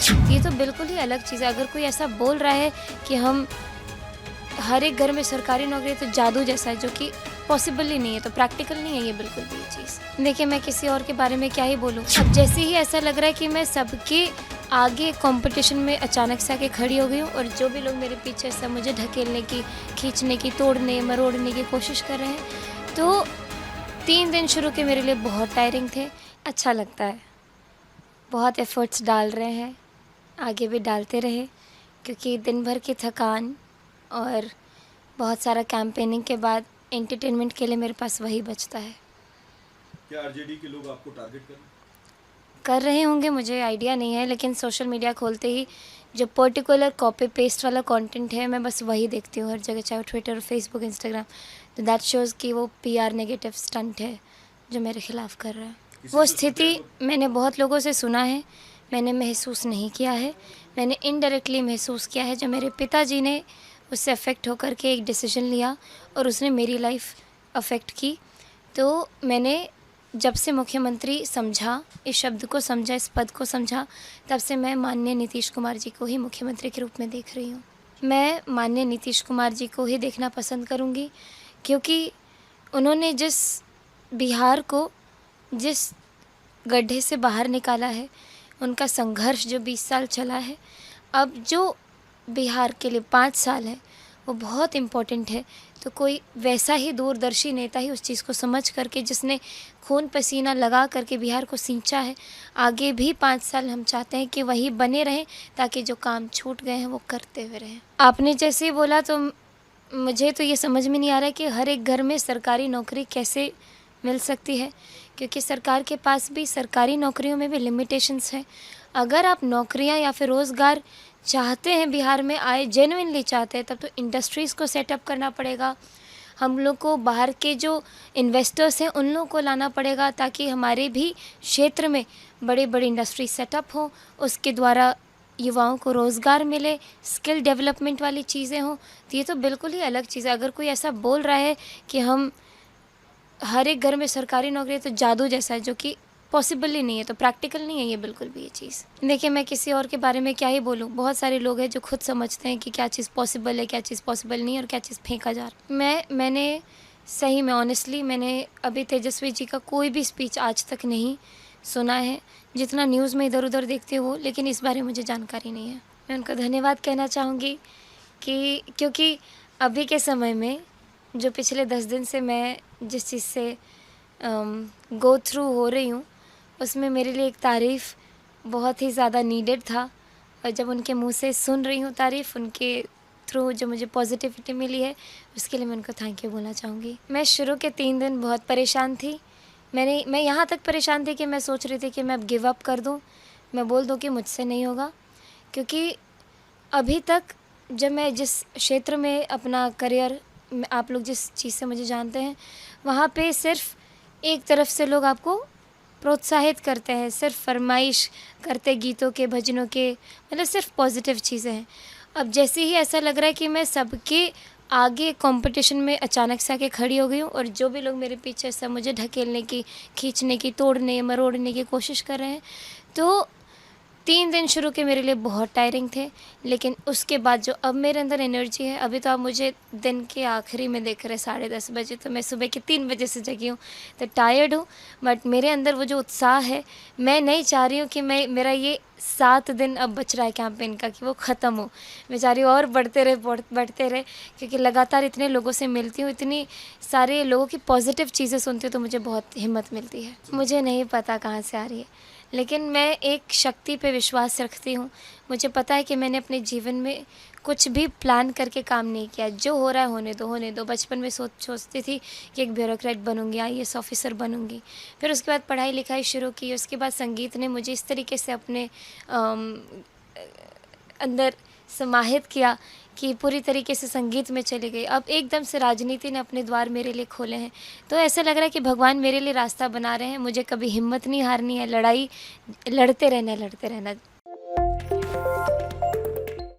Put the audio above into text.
ये तो बिल्कुल ही अलग चीज़ है। अगर कोई ऐसा बोल रहा है कि हम हर एक घर में सरकारी नौकरी है, तो जादू जैसा है, जो कि पॉसिबल ही नहीं है, तो प्रैक्टिकल नहीं है ये बिल्कुल भी ये चीज़। देखिए, मैं किसी और के बारे में क्या ही बोलूँ। अब जैसे ही ऐसा लग रहा है कि मैं सबके आगे कंपटीशन में अचानक से आके खड़ी हो गई हूँ, और जो भी लोग मेरे पीछे सब मुझे ढकेलने की, खींचने की, तोड़ने मरोड़ने की कोशिश कर रहे हैं, तो 3 दिन शुरू के मेरे लिए बहुत टायरिंग थे। अच्छा लगता है, बहुत एफ़र्ट्स डाल रहे हैं, आगे भी डालते रहे, क्योंकि दिन भर की थकान और बहुत सारा कैंपेनिंग के बाद एंटरटेनमेंट के लिए मेरे पास वही बचता है। क्या आरजेडी के लोग आपको टारगेट कर रहे होंगे, मुझे आइडिया नहीं है, लेकिन सोशल मीडिया खोलते ही जो पर्टिकुलर कॉपी पेस्ट वाला कंटेंट है, मैं बस वही देखती हूँ हर जगह, चाहे वो ट्विटर, फेसबुक, इंस्टाग्राम। तो दैट शोज़ कि वो पीआर नेगेटिव स्टंट है जो मेरे खिलाफ कर रहा है। वो स्थिति मैंने बहुत लोगों से सुना है, मैंने महसूस नहीं किया है। मैंने इनडायरेक्टली महसूस किया है, जब मेरे पिताजी ने उससे अफेक्ट होकर के एक डिसीजन लिया और उसने मेरी लाइफ अफेक्ट की। तो मैंने जब से मुख्यमंत्री समझा, इस शब्द को समझा, इस पद को समझा, तब से मैं माननीय नीतीश कुमार जी को ही मुख्यमंत्री के रूप में देख रही हूँ। मैं माननीय नीतीश कुमार जी को ही देखना पसंद करूँगी, क्योंकि उन्होंने जिस बिहार को जिस गड्ढे से बाहर निकाला है, उनका संघर्ष जो 20 साल चला है, अब जो बिहार के लिए 5 साल है, वो बहुत इम्पोर्टेंट है। तो कोई वैसा ही दूरदर्शी नेता ही उस चीज़ को समझ करके, जिसने खून पसीना लगा करके बिहार को सींचा है, आगे भी 5 साल हम चाहते हैं कि वही बने रहें, ताकि जो काम छूट गए हैं वो करते हुए रहें। आपने जैसे ही बोला, तो मुझे तो ये समझ में नहीं आ रहा है कि हर एक घर में सरकारी नौकरी कैसे मिल सकती है, क्योंकि सरकार के पास भी सरकारी नौकरियों में भी लिमिटेशंस हैं। अगर आप नौकरियां या फिर रोज़गार चाहते हैं, बिहार में आए, जेन्युइनली चाहते हैं, तब तो इंडस्ट्रीज़ को सेटअप करना पड़ेगा। हम लोग को बाहर के जो इन्वेस्टर्स हैं, उन लोगों को लाना पड़ेगा, ताकि हमारे भी क्षेत्र में बड़े बड़े इंडस्ट्री सेटअप हों, उसके द्वारा युवाओं को रोज़गार मिले, स्किल डेवलपमेंट वाली चीज़ें हों। तो ये तो बिल्कुल ही अलग चीज़ है। अगर कोई ऐसा बोल रहा है कि हम हर एक घर में सरकारी नौकरी है, तो जादू जैसा है, जो कि पॉसिबल ही नहीं है, तो प्रैक्टिकल नहीं है ये बिल्कुल भी ये चीज़। देखिए, मैं किसी और के बारे में क्या ही बोलूँ। बहुत सारे लोग हैं जो खुद समझते हैं कि क्या चीज़ पॉसिबल है, क्या चीज़ पॉसिबल नहीं है, और क्या चीज़ फेंका जा रहा है। मैंने सही में ऑनेस्टली मैंने अभी तेजस्वी जी का कोई भी स्पीच आज तक नहीं सुना है। जितना न्यूज़ में इधर-उधर देखती हूँ, लेकिन इस बारे में मुझे जानकारी नहीं है। मैं उनका धन्यवाद कहना चाहूँगी कि क्योंकि अभी के समय में जो पिछले 10 दिन से मैं जिस चीज़ से गो थ्रू हो रही हूँ, उसमें मेरे लिए एक तारीफ़ बहुत ही ज़्यादा नीडेड था, और जब उनके मुँह से सुन रही हूँ तारीफ़, उनके थ्रू जो मुझे पॉजिटिविटी मिली है, उसके लिए मैं उनको थैंक यू बोलना चाहूँगी। मैं शुरू के 3 दिन बहुत परेशान थी। मैं यहाँ तक परेशान थी कि मैं सोच रही थी कि मैं अब गिव अप कर दूँ, मैं बोल दूँ कि मुझसे नहीं होगा, क्योंकि अभी तक जब मैं जिस क्षेत्र में अपना करियर, आप लोग जिस चीज़ से मुझे जानते हैं, वहाँ पे सिर्फ़ एक तरफ से लोग आपको प्रोत्साहित करते हैं, सिर्फ़ फ़रमाइश करते गीतों के, भजनों के, मतलब सिर्फ़ पॉज़िटिव चीज़ें हैं। अब जैसे ही ऐसा लग रहा है कि मैं सबके आगे कंपटीशन में अचानक से आके खड़ी हो गई हूँ, और जो भी लोग मेरे पीछे सब मुझे ढकेलने की, खींचने की, तोड़ने मरोड़ने की कोशिश कर रहे हैं, तो 3 दिन शुरू के मेरे लिए बहुत टायरिंग थे, लेकिन उसके बाद जो अब मेरे अंदर एनर्जी है, अभी तो आप मुझे दिन के आखिरी में देख रहे 10:30 बजे, तो मैं सुबह के 3 बजे से जगी हूँ, तो टायर्ड हूँ, बट मेरे अंदर वो जो उत्साह है, मैं नहीं चाह रही हूँ कि मेरा ये 7 दिन अब बच रहा है कैंपेन का, कि वो ख़त्म हो। मैं चाह रही हूँ और बढ़ते रहे, क्योंकि लगातार इतने लोगों से मिलती हूँ, इतनी सारे लोगों की पॉजिटिव चीज़ें सुनती हूँ, तो मुझे बहुत हिम्मत मिलती है। मुझे नहीं पता कहाँ से आ रही है, लेकिन मैं एक शक्ति पे विश्वास रखती हूँ। मुझे पता है कि मैंने अपने जीवन में कुछ भी प्लान करके काम नहीं किया। जो हो रहा है होने दो। बचपन में सोचती थी कि एक ब्यूरोक्रेट बनूँगी, आईएएस ऑफ़िसर बनूँगी। फिर उसके बाद पढ़ाई लिखाई शुरू की, उसके बाद संगीत ने मुझे इस तरीके से अपने अंदर समाहित किया कि पूरी तरीके से संगीत में चली गई। अब एकदम से राजनीति ने अपने द्वार मेरे लिए खोले हैं, तो ऐसा लग रहा है कि भगवान मेरे लिए रास्ता बना रहे हैं। मुझे कभी हिम्मत नहीं हारनी है, लड़ाई लड़ते रहना है, लड़ते रहना।